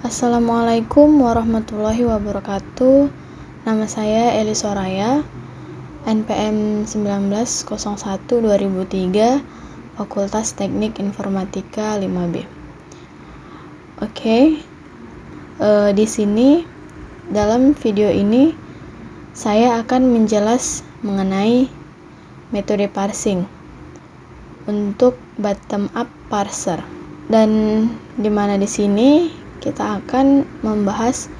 Assalamualaikum warahmatullahi wabarakatuh. Nama saya Eli Soraya, NPM 1901-2003, Fakultas Teknik Informatika 5B. Di sini dalam video ini saya akan menjelas mengenai metode parsing untuk bottom up parser, dan dimana di sini kita akan membahas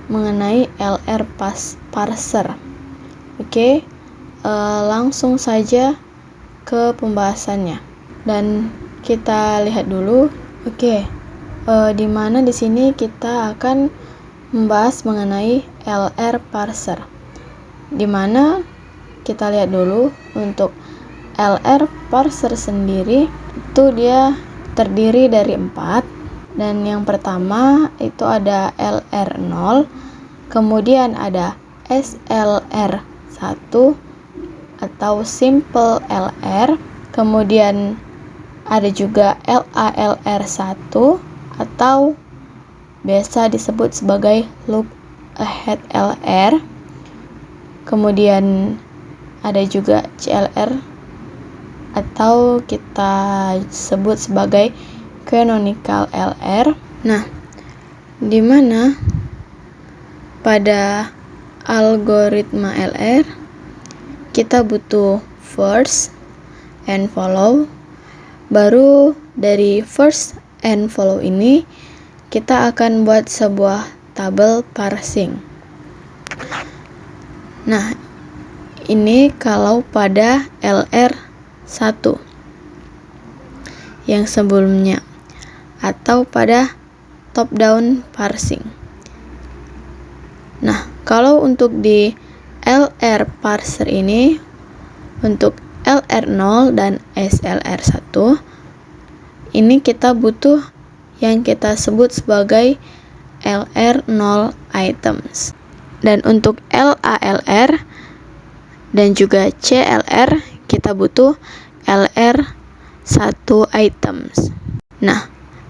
mengenai LR parser. Langsung saja ke pembahasannya dan kita lihat dulu. Dimana di sini kita akan membahas mengenai LR parser, dimana kita lihat dulu untuk LR parser sendiri itu dia terdiri dari 4, dan yang pertama itu ada LR0, kemudian ada SLR1 atau simple LR, kemudian ada juga LALR1 atau biasa disebut sebagai look ahead LR, kemudian ada juga CLR atau kita sebut sebagai canonical LR. Nah, dimana pada algoritma LR kita butuh first and follow. Baru dari first and follow ini kita akan buat sebuah tabel parsing. Nah, ini kalau pada LR1 yang sebelumnya, atau pada top down parsing. Nah, kalau untuk di LR parser ini, untuk LR0 dan SLR1 ini kita butuh yang kita sebut sebagai LR0 items, dan untuk LALR dan juga CLR kita butuh LR1 items. Nah,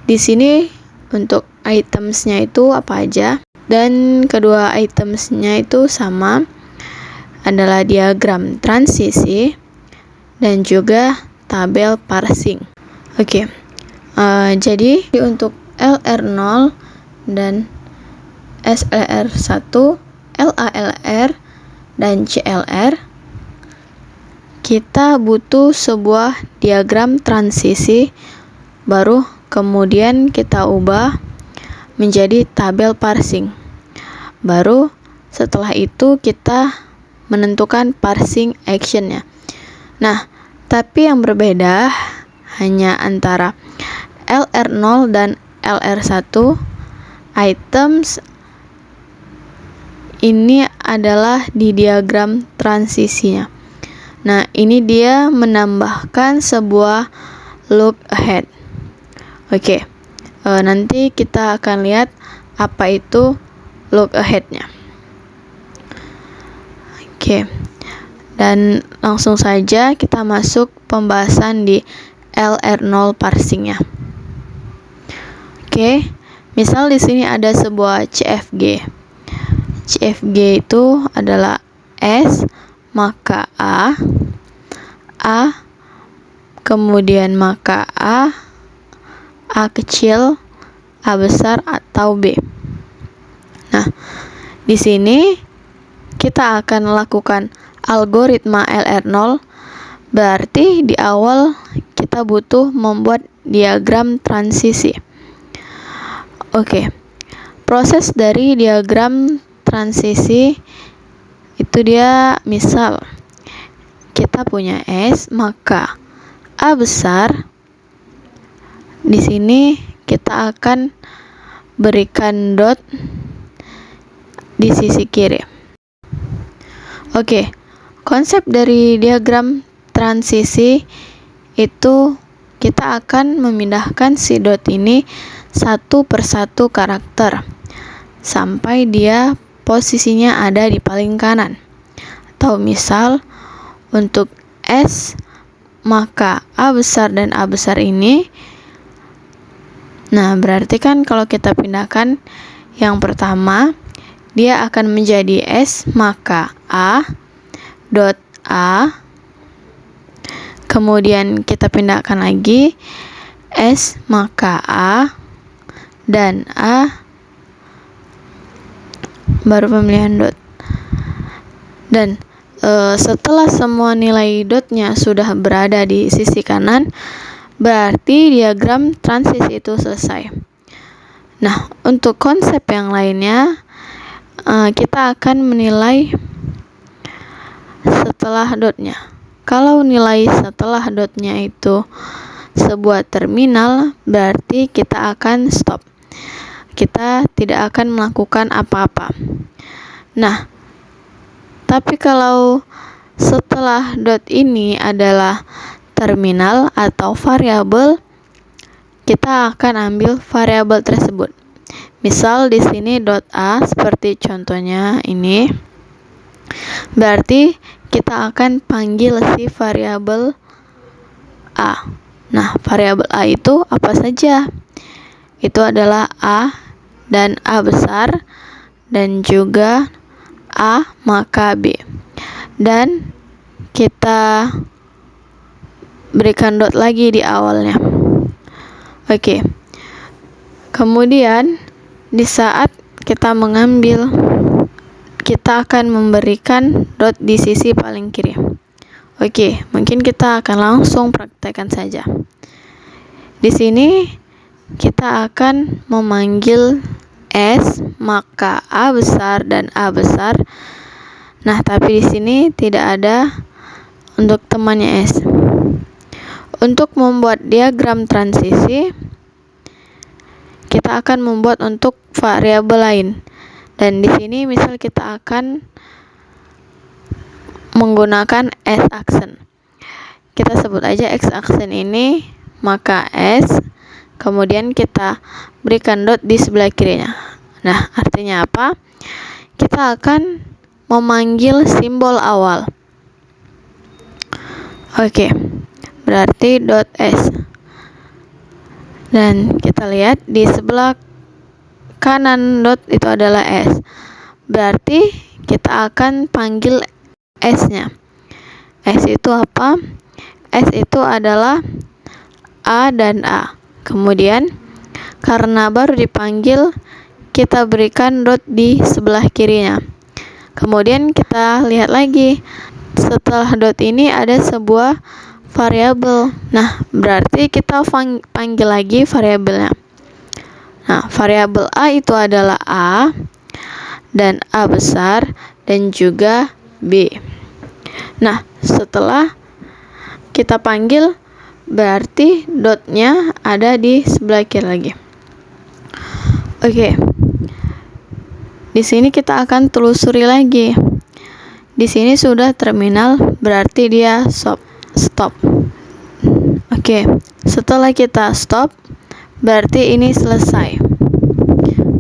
di sini untuk itemsnya itu apa aja, dan kedua itemsnya itu sama, adalah diagram transisi dan juga tabel parsing. Jadi untuk LR0 dan SLR1, LALR dan CLR kita butuh sebuah diagram transisi, baru kemudian kita ubah menjadi tabel parsing. Baru setelah itu kita menentukan parsing actionnya. Nah, tapi yang berbeda hanya antara LR0 dan LR1 items ini adalah di diagram transisinya. Nah, ini dia menambahkan sebuah look ahead. Nanti kita akan lihat apa itu look ahead-nya. Dan langsung saja kita masuk pembahasan di LR0 parsingnya. Misal di sini ada sebuah CFG. CFG itu adalah S maka A, kemudian maka A kecil, A besar atau B. Nah, di sini kita akan lakukan algoritma LR0, berarti di awal kita butuh membuat diagram transisi. Proses dari diagram transisi itu dia, misal kita punya S maka A besar. Di sini kita akan berikan dot di sisi kiri. Konsep dari diagram transisi itu kita akan memindahkan si dot ini satu persatu karakter sampai dia posisinya ada di paling kanan. Atau misal untuk S maka A besar dan A besar ini Nah, berarti kan kalau kita pindahkan yang pertama, dia akan menjadi S, maka A dot A. Kemudian kita pindahkan lagi S, maka A, dan A, baru pemilihan dot. Dan setelah semua nilai dotnya sudah berada di sisi kanan, berarti diagram transisi itu selesai. Nah, untuk konsep yang lainnya, kita akan menilai setelah dotnya. Kalau nilai setelah dotnya itu sebuah terminal, berarti kita akan stop. Kita tidak akan melakukan apa-apa. Nah, tapi kalau setelah dot ini adalah terminal atau variabel, kita akan ambil variabel tersebut. Misal di sini dot A seperti contohnya ini. Berarti kita akan panggil si variabel A. Nah, variabel A itu apa saja? Itu adalah A dan A besar, dan juga A maka B. Dan kita berikan dot lagi di awalnya. Oke. Kemudian di saat kita mengambil, kita akan memberikan dot di sisi paling kiri. Oke, mungkin kita akan langsung praktekkan saja. Di sini kita akan memanggil S, maka A besar dan A besar. Nah, tapi di sini tidak ada untuk temannya S. Untuk membuat diagram transisi, kita akan membuat untuk variabel lain. Dan di sini misal kita akan menggunakan S aksen. Kita sebut aja X aksen ini, maka S, kemudian kita berikan dot di sebelah kirinya. Nah, artinya apa? Kita akan memanggil simbol awal. Oke, berarti dot S. Dan kita lihat di sebelah kanan dot itu adalah S. Berarti kita akan panggil S-nya. S itu apa? S itu adalah A dan A. Kemudian karena baru dipanggil, kita berikan dot di sebelah kirinya. Kemudian kita lihat lagi, setelah dot ini ada sebuah variabel. Nah, berarti kita panggil lagi variabelnya. Nah, variabel A itu adalah A dan A besar dan juga B. Nah, setelah kita panggil, berarti dotnya ada di sebelah kiri lagi. Oke. Di sini kita akan telusuri lagi. Di sini sudah terminal, berarti dia stop. Oke. Setelah kita stop, berarti ini selesai.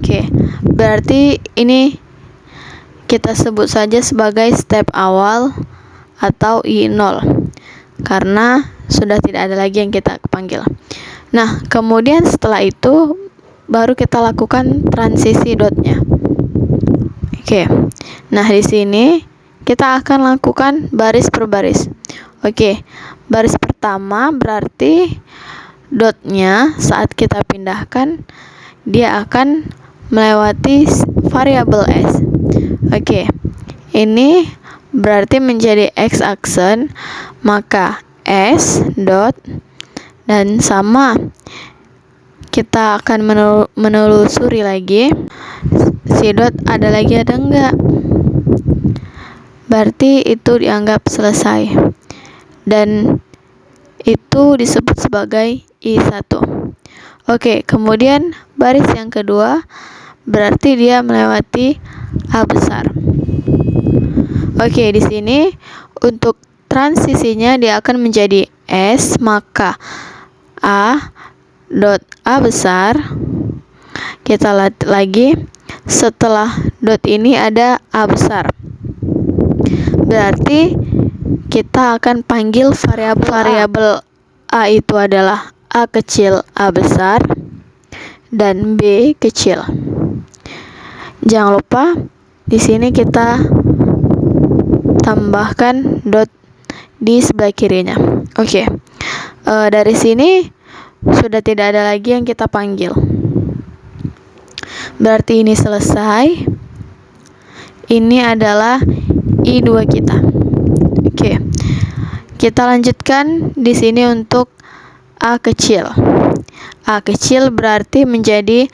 Oke. Berarti ini kita sebut saja sebagai step awal atau I0, karena sudah tidak ada lagi yang kita panggil. Nah, kemudian setelah itu baru kita lakukan transisi dotnya. Oke. Nah, di sini kita akan lakukan baris per baris. Oke. Baris pertama berarti dotnya saat kita pindahkan, dia akan melewati variabel S. Oke. Ini berarti menjadi X aksen, maka S dot, dan sama kita akan menelusuri lagi si dot ada lagi ada enggak. Berarti itu dianggap selesai, dan itu disebut sebagai I1. Oke, kemudian baris yang kedua berarti dia melewati A besar. Oke, di sini untuk transisinya dia akan menjadi S, maka A dot A besar. Kita lihat lagi, setelah dot ini ada A besar. Berarti kita akan panggil variabel A itu adalah A kecil A besar. dan B kecil. Jangan lupa di sini kita tambahkan dot di sebelah kirinya. Oke. Dari sini sudah tidak ada lagi yang kita panggil. Berarti ini selesai. Ini adalah I2 kita. Oke. Kita lanjutkan di sini untuk A kecil. A kecil berarti menjadi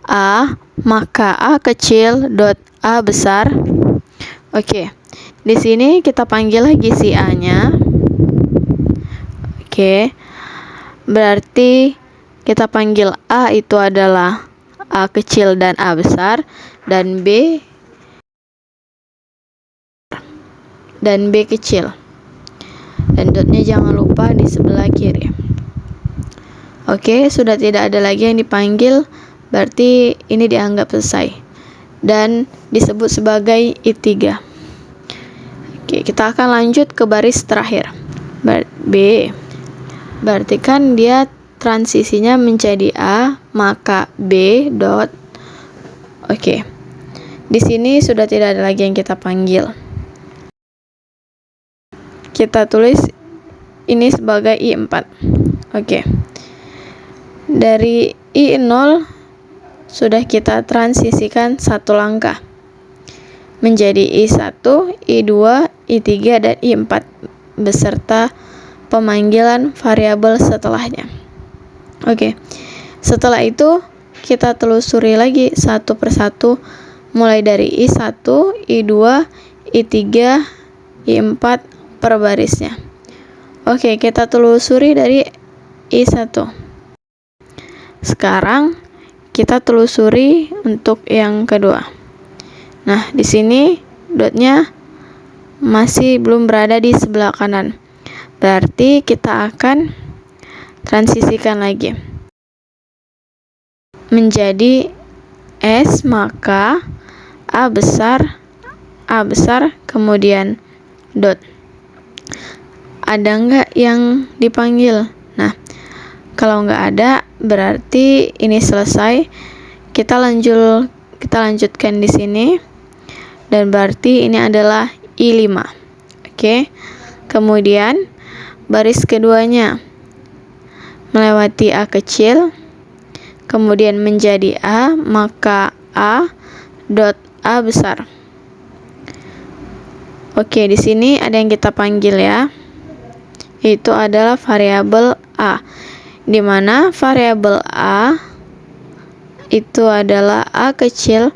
A, maka A kecil dot A besar. Oke. Di sini kita panggil lagi si A-nya. Oke. Berarti kita panggil A itu adalah A kecil dan A besar, dan B kecil. Dan dotnya jangan lupa di sebelah kiri. Oke, sudah tidak ada lagi yang dipanggil, berarti ini dianggap selesai dan disebut sebagai I3. Oke, kita akan lanjut ke baris terakhir. B. Berarti kan dia transisinya menjadi A, maka B dot. Oke. Di sini sudah tidak ada lagi yang kita panggil. Kita tulis ini sebagai I4. Oke. Dari I0 sudah kita transisikan satu langkah menjadi I1, I2, I3, dan I4 beserta pemanggilan variabel setelahnya. Oke. Setelah itu kita telusuri lagi satu persatu mulai dari I1, I2, I3, I4 per barisnya. Oke, kita telusuri dari I1. Sekarang kita telusuri untuk yang kedua. Nah, di sini dotnya masih belum berada di sebelah kanan. Berarti kita akan transisikan lagi menjadi S, maka A besar, kemudian dot. Ada nggak yang dipanggil? Nah, kalau nggak ada, berarti ini selesai. Kita lanjutkan di sini, dan berarti ini adalah I5. Oke. Kemudian baris keduanya melewati A kecil, kemudian menjadi A, maka A dot A besar. Oke, di sini ada yang kita panggil ya. Itu adalah variabel A, di mana variabel A itu adalah A kecil,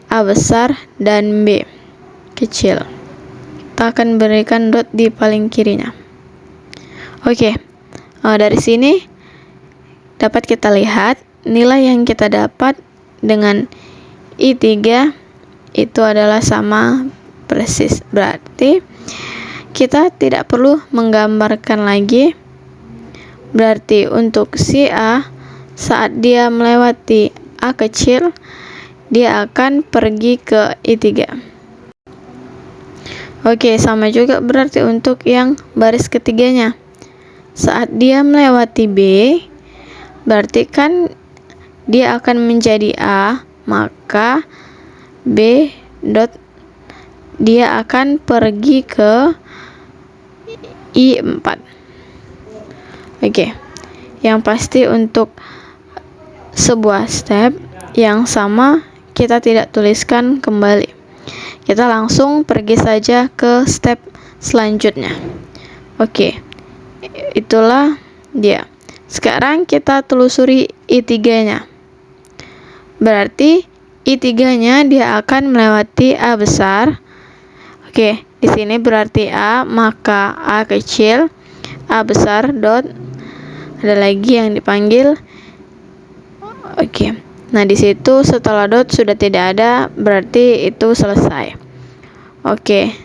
A besar, dan B kecil. Kita akan berikan dot di paling kirinya. Oke, dari sini dapat kita lihat nilai yang kita dapat dengan I3 itu adalah sama persis. Berarti kita tidak perlu menggambarkan lagi. Berarti untuk si A, saat dia melewati A kecil, dia akan pergi ke I3. Oke, sama juga berarti untuk yang baris ketiganya. Saat dia melewati B, berarti kan dia akan menjadi A, maka B dot dia akan pergi ke I4. Oke. Yang pasti untuk sebuah step yang sama kita tidak tuliskan kembali. Kita langsung pergi saja ke step selanjutnya. Oke. Itulah dia. Sekarang kita telusuri I3-nya. Berarti I3-nya dia akan melewati A besar. Oke, di sini berarti A, maka A kecil, A besar dot. Ada lagi yang dipanggil. Oke. Nah, di situ setelah dot sudah tidak ada, berarti itu selesai. Oke.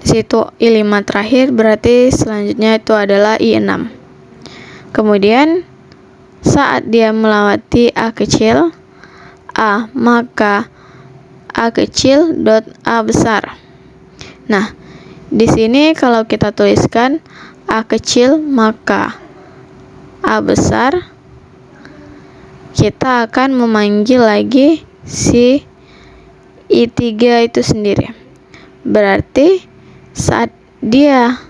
Di situ I5 terakhir, berarti selanjutnya itu adalah I6. Kemudian saat dia melewati A kecil, A, maka A kecil dot A besar. Nah, di sini kalau kita tuliskan A kecil maka A besar, kita akan memanggil lagi si I3 itu sendiri. Berarti saat dia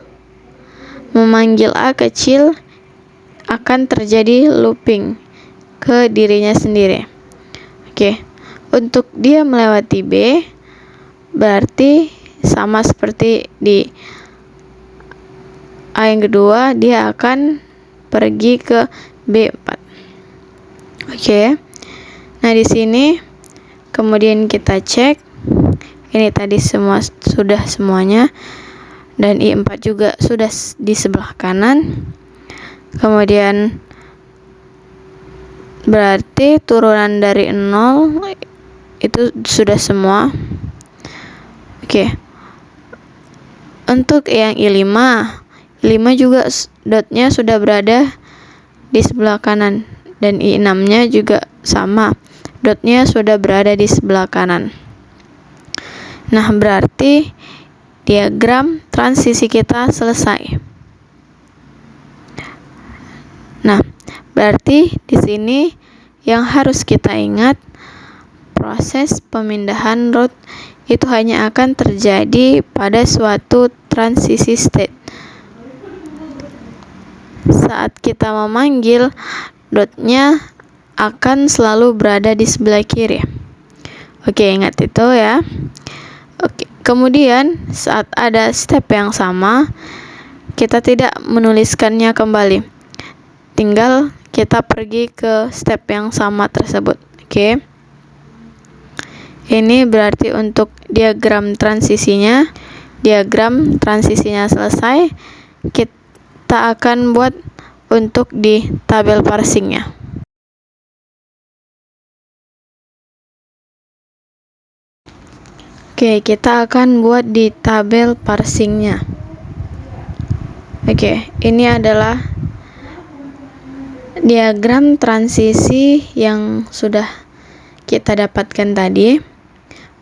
memanggil A kecil, akan terjadi looping ke dirinya sendiri. Oke, untuk dia melewati B, berarti sama seperti di A yang kedua, dia akan pergi ke B4. Oke. Nah, di sini kemudian kita cek. Ini tadi sudah semuanya. Dan I4 juga sudah di sebelah kanan. Kemudian berarti turunan dari 0 itu sudah semua. Oke. Untuk yang I5 juga dotnya sudah berada di sebelah kanan, dan I6-nya juga sama, dotnya sudah berada di sebelah kanan. Nah, berarti diagram transisi kita selesai. Nah, berarti di sini yang harus kita ingat, proses pemindahan root itu hanya akan terjadi pada suatu transisi state. Saat kita memanggil, dotnya akan selalu berada di sebelah kiri. Oke, ingat itu ya. Oke, kemudian saat ada step yang sama, kita tidak menuliskannya kembali. Tinggal kita pergi ke step yang sama tersebut. Oke. Ini berarti untuk diagram transisinya selesai. Kita akan buat untuk di tabel parsingnya. Oke, kita akan buat di tabel parsingnya. Oke, ini adalah diagram transisi yang sudah kita dapatkan tadi.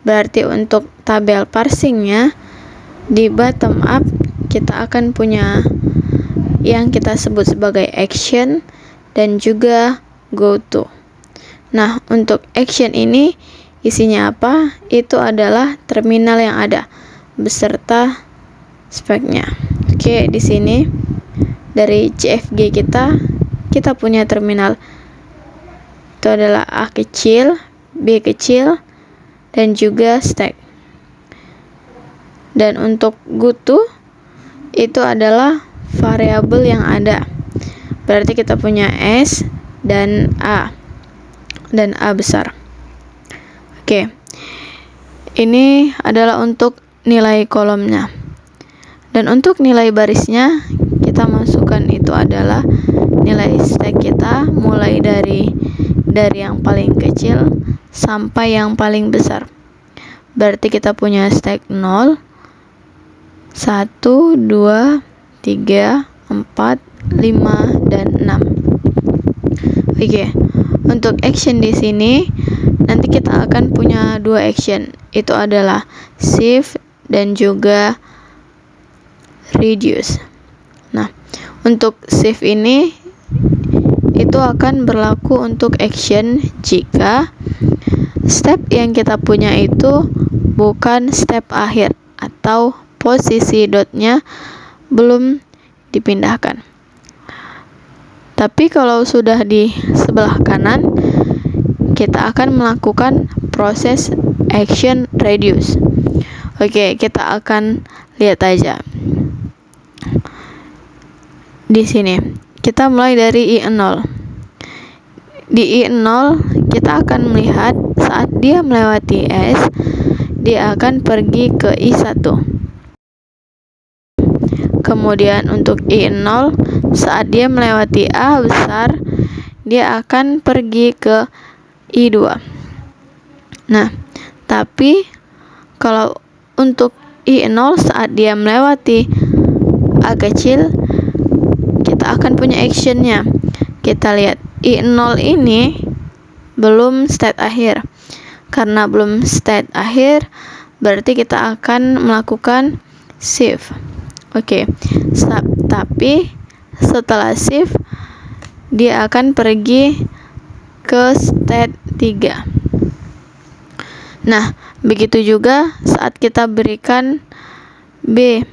Berarti untuk tabel parsingnya, di bottom up kita akan punya yang kita sebut sebagai action dan juga go to. Nah, untuk action ini isinya apa? Itu adalah terminal yang ada beserta speknya. Oke, di sini dari CFG kita punya terminal. Itu adalah A kecil, B kecil, dan juga stack. Dan untuk go to itu adalah variabel yang ada. Berarti kita punya S dan A besar. Oke. Ini adalah untuk nilai kolomnya. Dan untuk nilai barisnya kita masukkan itu adalah nilai stack kita mulai dari yang paling kecil sampai yang paling besar. Berarti kita punya stack 0, 1, 2, 3, 4, 5, dan 6. Oke. Untuk action di sini nanti kita akan punya dua action. Itu adalah shift dan juga reduce. Nah, untuk shift ini itu akan berlaku untuk action jika step yang kita punya itu bukan step akhir atau posisi dotnya belum dipindahkan. Tapi kalau sudah di sebelah kanan, kita akan melakukan proses action reduce. Oke, kita akan lihat aja. Di sini kita mulai dari I0. Di I0 kita akan melihat saat dia melewati S, dia akan pergi ke I1. Kemudian untuk I0 saat dia melewati A besar, dia akan pergi ke I2. Nah, tapi kalau untuk I0 saat dia melewati A kecil, kita akan punya actionnya. Kita lihat I0 ini belum state akhir. Karena belum state akhir, berarti kita akan melakukan shift. Oke. Tapi setelah shift dia akan pergi ke state 3. Nah, begitu juga saat kita berikan B.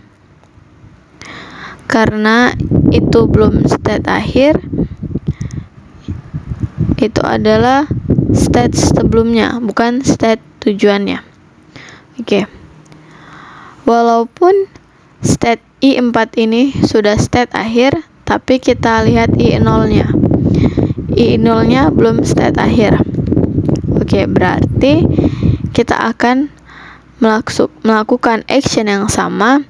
Karena itu belum state akhir, itu adalah state sebelumnya, bukan state tujuannya. Oke. Walaupun state I4 ini sudah state akhir, tapi kita lihat I0-nya. I0-nya belum state akhir. Oke, berarti kita akan melakukan action yang sama.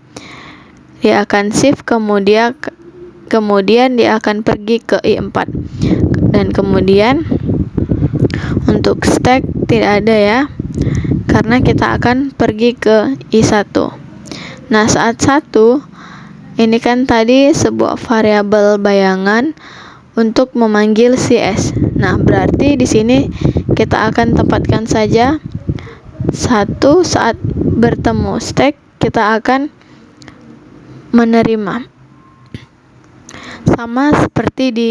Dia akan shift, kemudian dia akan pergi ke I4. Dan kemudian untuk stack tidak ada ya, karena kita akan pergi ke I1. Nah, saat 1 ini kan tadi sebuah variabel bayangan untuk memanggil si S. Nah, berarti di sini kita akan tempatkan saja 1. Saat bertemu stack, kita akan menerima. Sama seperti di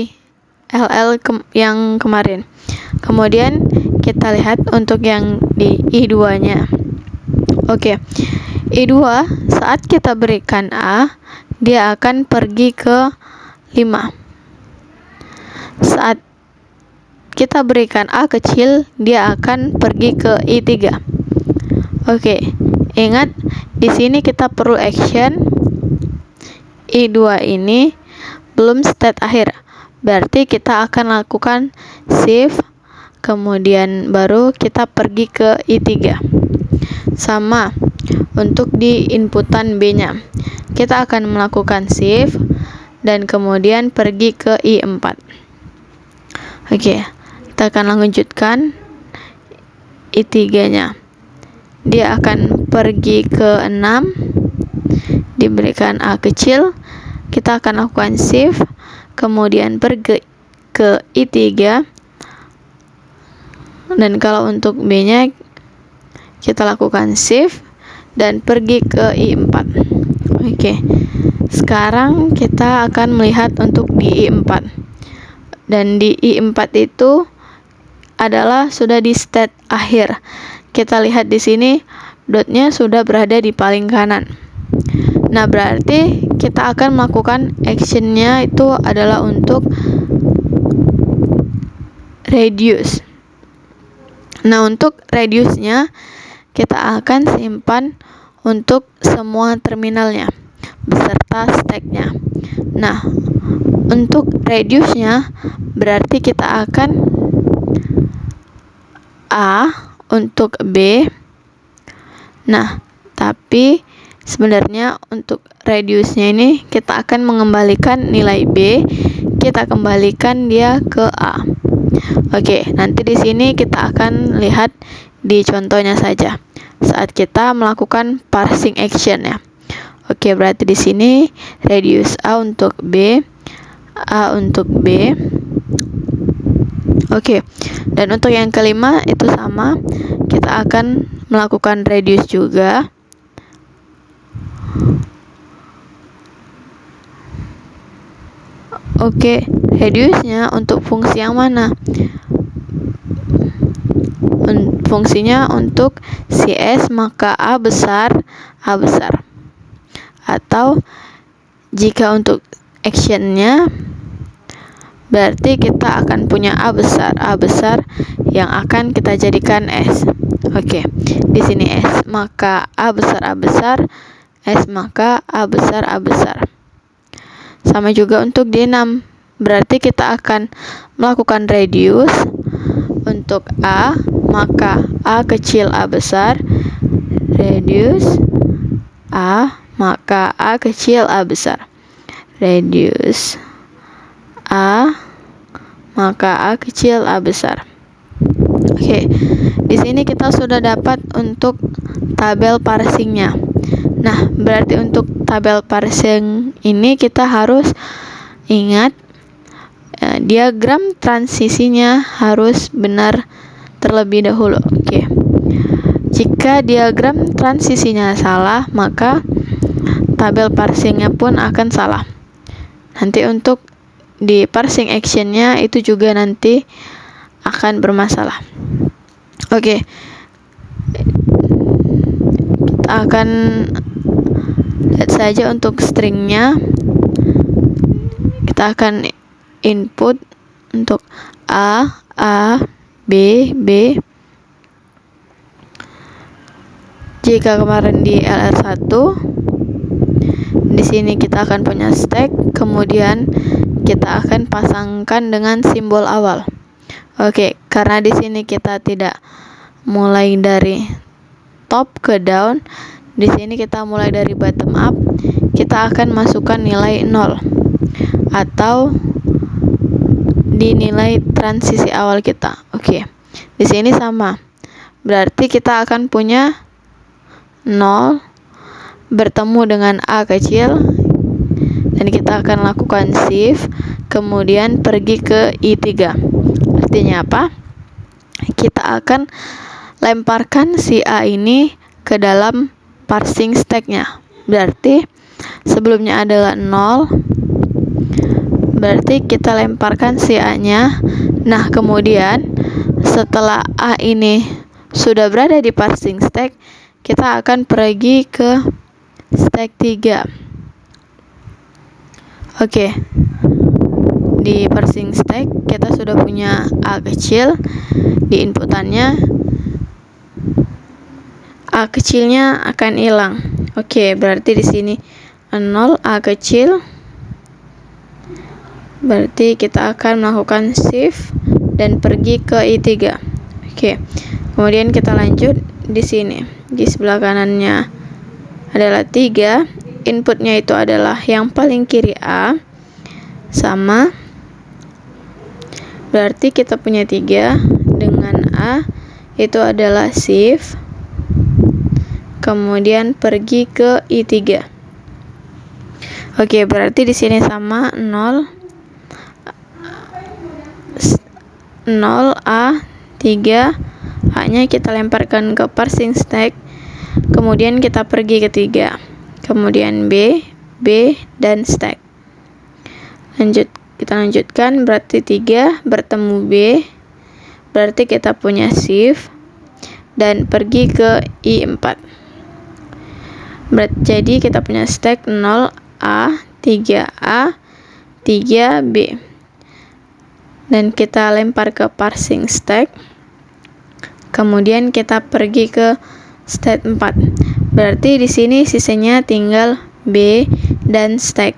LL yang kemarin. Kemudian kita lihat untuk yang di I2-nya. Oke. I2 saat kita berikan A, dia akan pergi ke 5. Saat kita berikan A kecil, dia akan pergi ke I3. Oke, ingat di sini kita perlu action. I2 ini belum state akhir, berarti kita akan lakukan shift, kemudian baru kita pergi ke I3. Sama untuk di inputan B-nya, kita akan melakukan shift dan kemudian pergi ke I4. Oke, kita akan lanjutkan I3-nya. Dia akan pergi ke 6, diberikan A kecil, kita akan lakukan shift, kemudian pergi ke I3. Dan kalau untuk B-nya, kita lakukan shift dan pergi ke I4. Oke, sekarang kita akan melihat untuk di I4. Dan di I4 itu adalah sudah di state akhir. Kita lihat di sini dotnya sudah berada di paling kanan. Nah, berarti kita akan melakukan actionnya itu adalah untuk reduce. Nah, untuk reduce-nya kita akan simpan untuk semua terminalnya beserta stack-nya. Nah, untuk reduce-nya berarti kita akan A untuk B. Nah, tapi sebenarnya untuk reduce-nya ini kita akan mengembalikan nilai B, kita kembalikan dia ke A. Oke, nanti di sini kita akan lihat di contohnya saja saat kita melakukan parsing action ya. Oke, berarti di sini reduce A untuk B, A untuk B. Oke, dan untuk yang kelima itu sama, kita akan melakukan reduce juga. Oke, reduce-nya untuk fungsi yang mana? Fungsinya untuk si S, maka A besar. Atau jika untuk actionnya, berarti kita akan punya A besar yang akan kita jadikan S. Oke, di sini S, maka A besar, S maka A besar. Sama juga untuk D6, berarti kita akan melakukan reduce untuk A, maka A kecil A besar, reduce A, maka A kecil A besar, reduce A, maka A kecil A besar. Oke, di sini kita sudah dapat untuk tabel parsingnya. Nah, berarti untuk tabel parsing ini kita harus ingat diagram transisinya harus benar terlebih dahulu. Oke. Jika diagram transisinya salah, maka tabel parsingnya pun akan salah. Nanti untuk di parsing actionnya itu juga nanti akan bermasalah. Oke. Kita akan lihat saja untuk stringnya. Kita akan input untuk A, B, B. Jika kemarin di LR1, di sini kita akan punya stack, kemudian kita akan pasangkan dengan simbol awal. Oke, karena di sini kita tidak mulai dari top ke down, di sini kita mulai dari bottom up. Kita akan masukkan nilai 0 atau di nilai transisi awal kita. Oke. Di sini sama. Berarti kita akan punya 0 bertemu dengan A kecil, dan kita akan lakukan shift, kemudian pergi ke I3. Artinya apa? Kita akan lemparkan si A ini ke dalam parsing stack-nya. Berarti sebelumnya adalah 0, berarti kita lemparkan si A-nya. Nah, kemudian setelah A ini sudah berada di parsing stack, kita akan pergi ke stack 3. Oke. Di parsing stack kita sudah punya A kecil. Di inputannya A kecilnya akan hilang. Oke, berarti di sini 0 A kecil. Berarti kita akan melakukan shift dan pergi ke I3. Oke. Kemudian kita lanjut di sini. Di sebelah kanannya adalah 3. Inputnya itu adalah yang paling kiri A. Sama. Berarti kita punya 3 dengan A. Itu adalah shift. Kemudian pergi ke I3. Oke, berarti di sini sama 0 A 3. A-nya kita lemparkan ke parsing stack, kemudian kita pergi ke 3, kemudian B, dan stack. Kita lanjutkan, berarti 3 bertemu B, berarti kita punya shift dan pergi ke I4. Jadi kita punya stack 0 A, 3A, 3B. Dan kita lempar ke parsing stack. Kemudian kita pergi ke step 4. Berarti di sini sisanya tinggal B dan stack.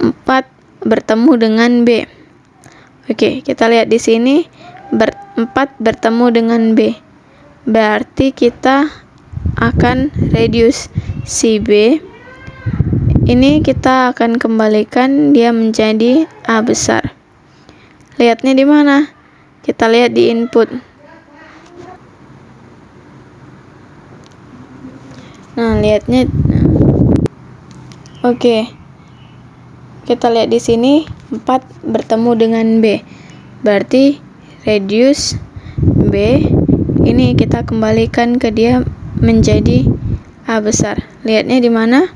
4 bertemu dengan B. Oke, kita lihat di sini 4 bertemu dengan B. Berarti kita akan reduce si B. Ini kita akan kembalikan dia menjadi A besar. Lihatnya di mana? Kita lihat di input. Nah, lihatnya. Oke. Kita lihat di sini 4 bertemu dengan B. Berarti reduce B. Ini kita kembalikan ke dia menjadi A besar. Lihatnya di mana?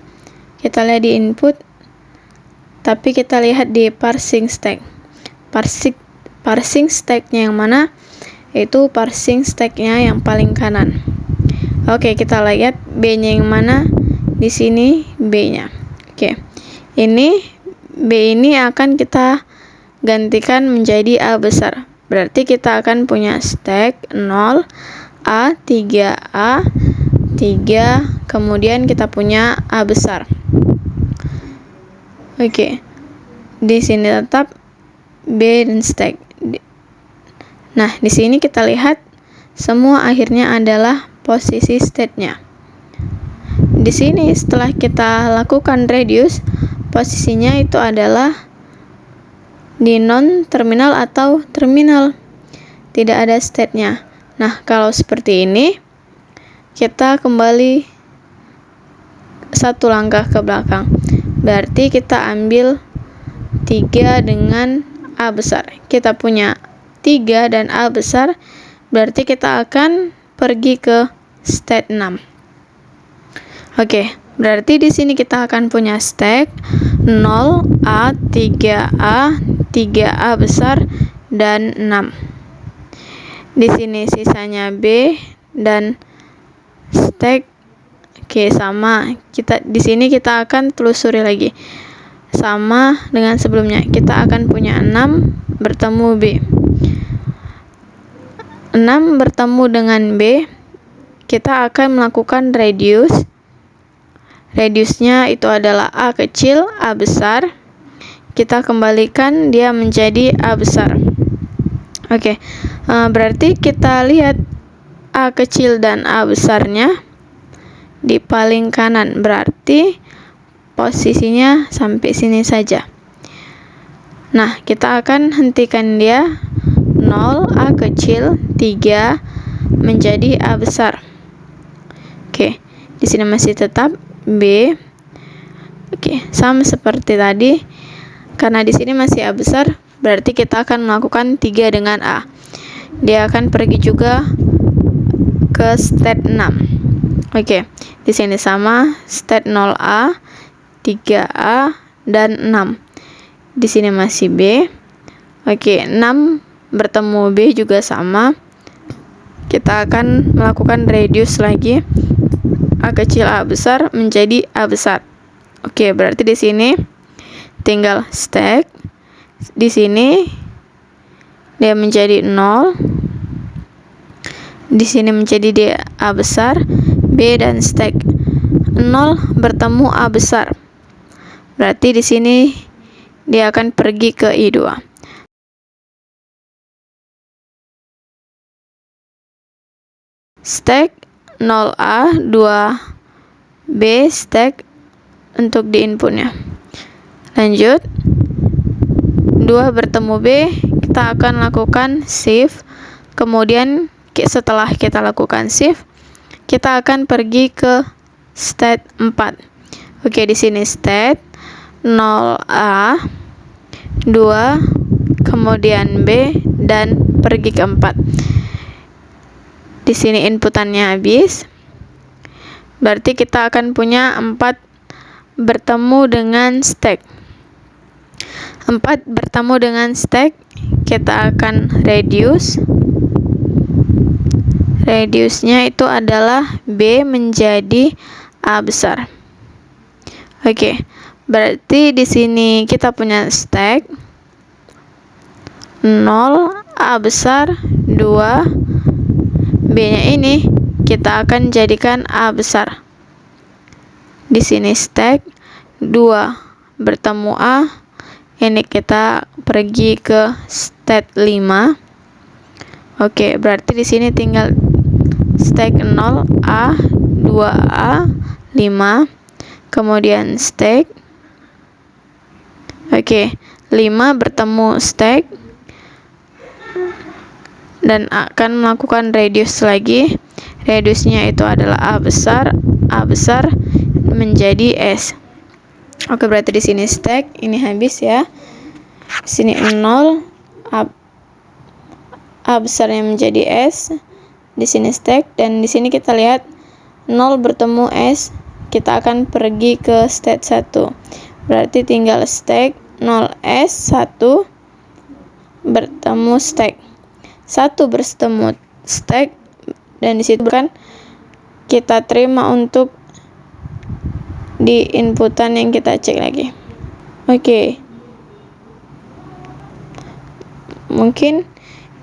Kita lihat di input. Tapi kita lihat di parsing stack. Parsing stack-nya yang mana? Itu parsing stack-nya yang paling kanan. Oke, kita lihat B-nya yang mana? Di sini B-nya. Oke. Ini B ini akan kita gantikan menjadi A besar. Berarti kita akan punya stack 0 A, 3A, 3, kemudian kita punya A besar. Oke. Di sini tetap B dan stack. Nah, di sini kita lihat semua akhirnya adalah posisi state-nya. Di sini setelah kita lakukan reduce, posisinya itu adalah di non terminal atau terminal. Tidak ada state-nya. Nah, kalau seperti ini kita kembali satu langkah ke belakang. Berarti kita ambil 3 dengan A besar. Kita punya 3 dan A besar, berarti kita akan pergi ke state 6. Oke, berarti di sini kita akan punya stack 0 A, 3A, 3A besar, dan 6. Di sini sisanya B dan stack. Oke, sama. Di sini kita akan telusuri lagi. Sama dengan sebelumnya. Kita akan punya 6 bertemu B. 6 bertemu dengan B. Kita akan melakukan reduce. Reduce-nya itu adalah A kecil, A besar. Kita kembalikan dia menjadi A besar. Oke, berarti kita lihat A kecil dan A besarnya di paling kanan. Berarti posisinya sampai sini saja. Nah, kita akan hentikan dia 0, A kecil, 3 menjadi A besar. Oke, di sini masih tetap B. Oke, sama seperti tadi. Karena di sini masih A besar, berarti kita akan melakukan 3 dengan A. Dia akan pergi juga ke state 6. Oke, di sini sama state 0A, 3A, dan 6. Di sini masih B. Oke, 6 bertemu B juga sama. Kita akan melakukan reduce lagi. A kecil, A besar menjadi A besar. Oke, berarti di sini tinggal stack. Di sini dia menjadi 0. Di sini menjadi dia A besar, B dan stack. 0 bertemu A besar. Berarti di sini dia akan pergi ke I2. Stack 0A, 2B stack untuk di inputnya. Lanjut, 2 bertemu B, kita akan lakukan shift. Kemudian setelah kita lakukan shift, kita akan pergi ke state 4. Oke, di sini state 0A, 2, kemudian B, dan pergi ke 4. Di sini inputannya habis. Berarti kita akan punya 4 bertemu dengan stack. 4 bertemu dengan stack, kita akan reduce. Reduce-nya itu adalah B menjadi A besar. Oke, berarti di sini kita punya stack 0 A besar 2, B-nya ini kita akan jadikan A besar. Di sini stack 2 bertemu A, ini kita pergi ke state 5. Oke, berarti di sini tinggal stack 0 A, 2A, 5, kemudian stack. Oke, 5 bertemu stack dan akan melakukan reduce lagi. Reduce-nya itu adalah A besar menjadi S. Oke, berarti di sini stack ini habis ya. Di sini 0, A besarnya menjadi S. Di sini stack, dan di sini kita lihat 0 bertemu S, kita akan pergi ke state 1. Berarti tinggal stack 0S 1 bertemu stack. 1 bertemu stack, dan di situ kan kita terima untuk di inputan yang kita cek lagi. Oke. Mungkin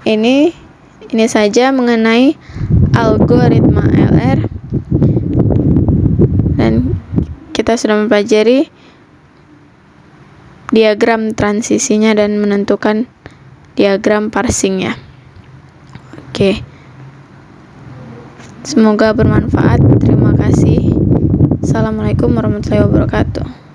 ini saja mengenai algoritma LR, dan kita sudah mempelajari diagram transisinya dan menentukan diagram parsingnya. Oke. Semoga bermanfaat. Terima kasih. Assalamualaikum warahmatullahi wabarakatuh.